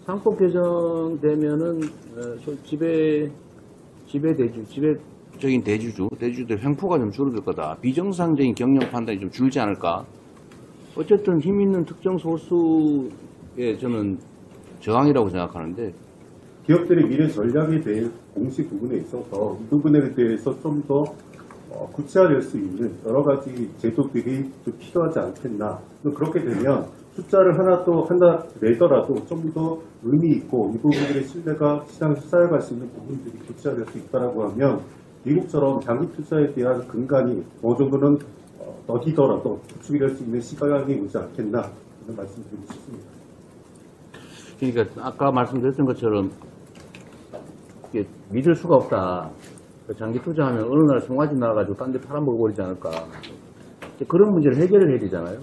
상법 개정되면은 지배적인 대주주들 횡포가 좀 줄어들 거다. 비정상적인 경영 판단이 좀 줄지 않을까. 어쨌든 힘 있는 특정 소수의 저는 저항이라고 생각하는데, 기업들의 미래 전략에 대해 공시 부분에 있어서 이 부분에 대해서 좀 더 구체화될 수 있는 여러 가지 제도들이 좀 필요하지 않겠나. 그렇게 되면 숫자를 하나 내더라도 좀 더 의미 있고 이 부분들의 신뢰가 시장에서 쌓여갈 수 있는 부분들이 구체화될 수 있다라고 하면 미국처럼 장기 투자에 대한 근간이 어느 정도는 더디더라도 구축이 될 수 있는 시간이 오지 않겠나 이런 말씀드리고 싶습니다. 그러니까 아까 말씀드렸던 것처럼 이게 믿을 수가 없다. 장기 투자하면 어느 날 송아지 나와가지고 딴 데 팔아먹어버리지 않을까. 그런 문제를 해결을 해야 되잖아요.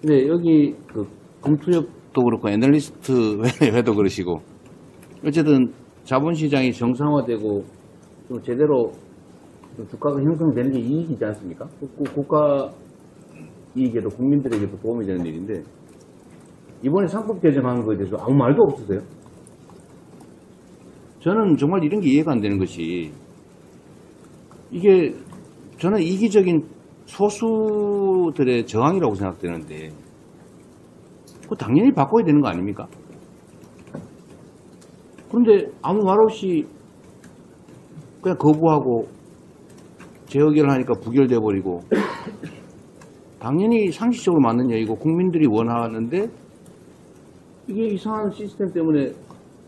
근데 여기 그 금투협도 그렇고 애널리스트 회도 그러시고 어쨌든 자본시장이 정상화되고 좀 제대로 좀 주가가 형성되는 게 이익이지 않습니까? 국가 이익에도 국민들에게도 도움이 되는 일인데 이번에 상법 개정한 거에 대해서 아무 말도 없으세요? 저는 정말 이런 게 이해가 안 되는 것이 이게 저는 이기적인 소수들의 저항이라고 생각되는데 그거 당연히 바꿔야 되는 거 아닙니까? 그런데 아무 말 없이 그냥 거부하고 재의결을 하니까 부결돼 버리고 당연히 상식적으로 맞는 얘기고 국민들이 원하는데 이게 이상한 시스템 때문에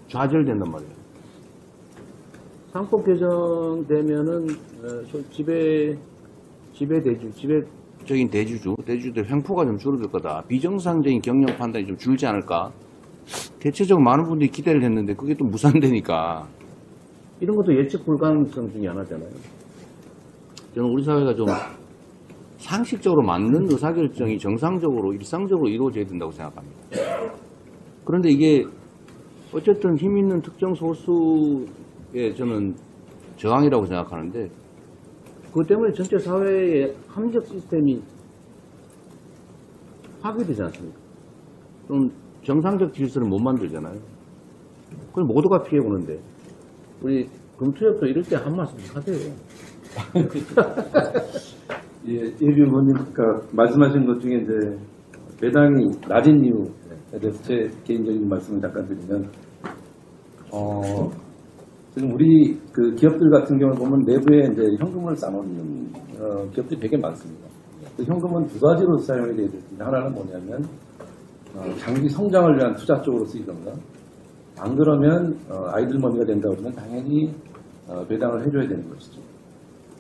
좌절된단 말이에요. 상법 개정되면은 지배적인 대주주들 횡포가 좀 줄어들 거다. 비정상적인 경영 판단이 좀 줄지 않을까. 대체적으로 많은 분들이 기대를 했는데 그게 또 무산되니까 이런 것도 예측 불가능성 중에 하나잖아요. 저는 우리 사회가 좀 상식적으로 맞는 의사결정이 정상적으로 일상적으로 이루어져야 된다고 생각합니다. 그런데 이게 어쨌든 힘 있는 특정 소수의 저는 저항이라고 생각하는데 그것 때문에 전체 사회의 합리적 시스템이 파괴되지 않습니까? 좀 정상적 질서를 못 만들잖아요. 그걸 모두가 피해보는데 우리 금투협도 이럴 때 한 말씀씩 하세요. 예, 예비 의원님, 그러니까 말씀하신 것 중에 이제 배당이 낮은 이유에 대해서 제 개인적인 말씀을 잠깐 드리면, 지금 우리 그 기업들 같은 경우 보면 내부에 이제 현금을 쌓아놓는 기업들이 되게 많습니다. 그 현금은 두 가지로 사용이 되어 있습니다. 하나는 뭐냐면 장기 성장을 위한 투자 쪽으로 쓰이던가, 안 그러면 아이들 머니가 된다 그러면 당연히 배당을 해줘야 되는 것이죠.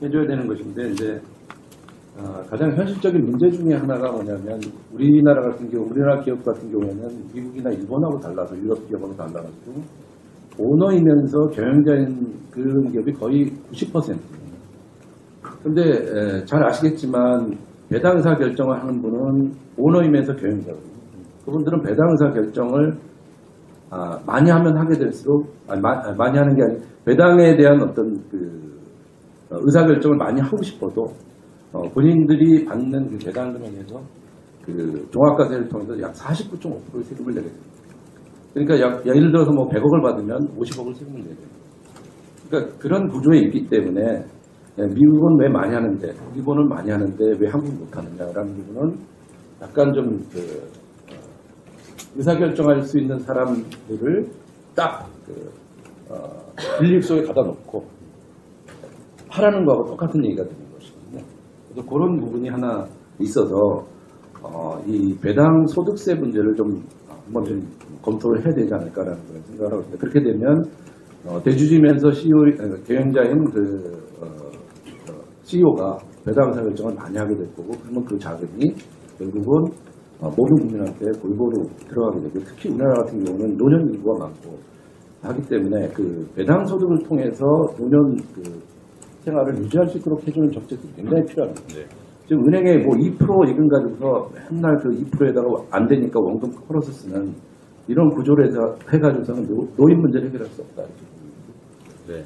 해줘야 되는 것인데 이제 가장 현실적인 문제 중에 하나가 뭐냐면 우리나라 같은 경우, 우리나라 기업 같은 경우에는 미국이나 일본하고 달라서 유럽 기업하고 달라가지고 오너이면서 경영자인 그런 기업이 거의 90%입니다. 근데 잘 아시겠지만 배당 의사 결정을 하는 분은 오너이면서 경영자거든요. 그분들은 배당 의사 결정을 많이 하면 하게 될수록 많이 하는 게 아니라 배당에 대한 어떤 그 의사결정을 많이 하고 싶어도 본인들이 받는 그 배당 금액에서 그 종합과세를 통해서 약 49.5%의 세금을 내게 됩니다. 그러니까 예를 들어서 뭐 100억을 받으면 50억을 세금을 내게 됩니다. 그러니까 그런 구조에 있기 때문에 미국은 왜 많이 하는데 일본은 많이 하는데 왜 한국은 못하느냐라는 부분은 약간 좀 의사결정할 수 있는 사람들을 딱 빌립 속에 가다 놓고 하라는 거하고 똑같은 얘기가 되는 것이거든요. 그래서 그런 부분이 하나 있어서 이 배당 소득세 문제를 좀 한번 좀 검토를 해야 되지 않을까라는 그런 생각을 하고 있습니다. 그렇게 되면 대주주면서 경영자인 CEO가 배당 의사 결정을 많이 하게 될 거고, 그러면 그 자금이 결국은 모든 국민한테 골고루 들어가게 되고, 특히 우리나라 같은 경우는 노년 인구가 많고 하기 때문에 그 배당 소득을 통해서 노년 그 생활을 유지할 수 있도록 해주는 정책이 굉장히 필요합니다. 네. 지금 은행에 뭐 2% 예금 가지고서 맨날 그 2%에다가 안 되니까 원금 풀어서 쓰는 이런 구조를 해가지고서는 노인 문제를 해결할 수 없다. 네.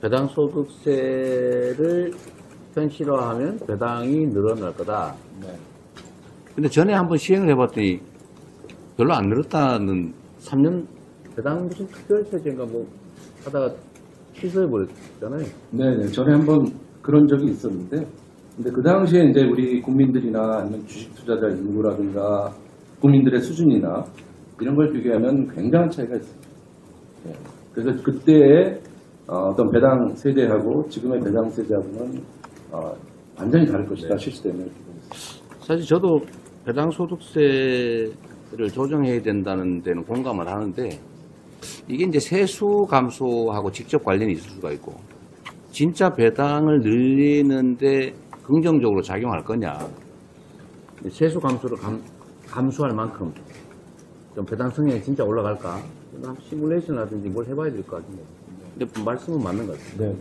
배당 소득세를 현실화하면 배당이 늘어날 거다. 네. 근데 전에 한번 시행을 해봤더니 별로 안 늘었다는 3년 배당 무슨 특별세제인가 뭐 하다가 취소해버렸잖아요. 네네. 전에 한번 그런 적이 있었는데, 근데 그 당시에 이제 우리 국민들이나 아니면 주식 투자자 인구라든가 국민들의 수준이나 이런 걸 비교하면 굉장한 차이가 있습니다. 네. 그래서 그때의 어떤 배당 세제하고 지금의 배당 세제하고는 완전히 다를 것이다, 실시되면. 사실 저도 배당소득세를 조정해야 된다는 데는 공감을 하는데 이게 이제 세수 감소하고 직접 관련이 있을 수가 있고 진짜 배당을 늘리는데 긍정적으로 작용할 거냐. 세수 감소를 감수할 만큼 좀 배당 성향이 진짜 올라갈까? 시뮬레이션 하든지 뭘 해봐야 될 것 같은데. 근데 말씀은 맞는 것 같아요. 네.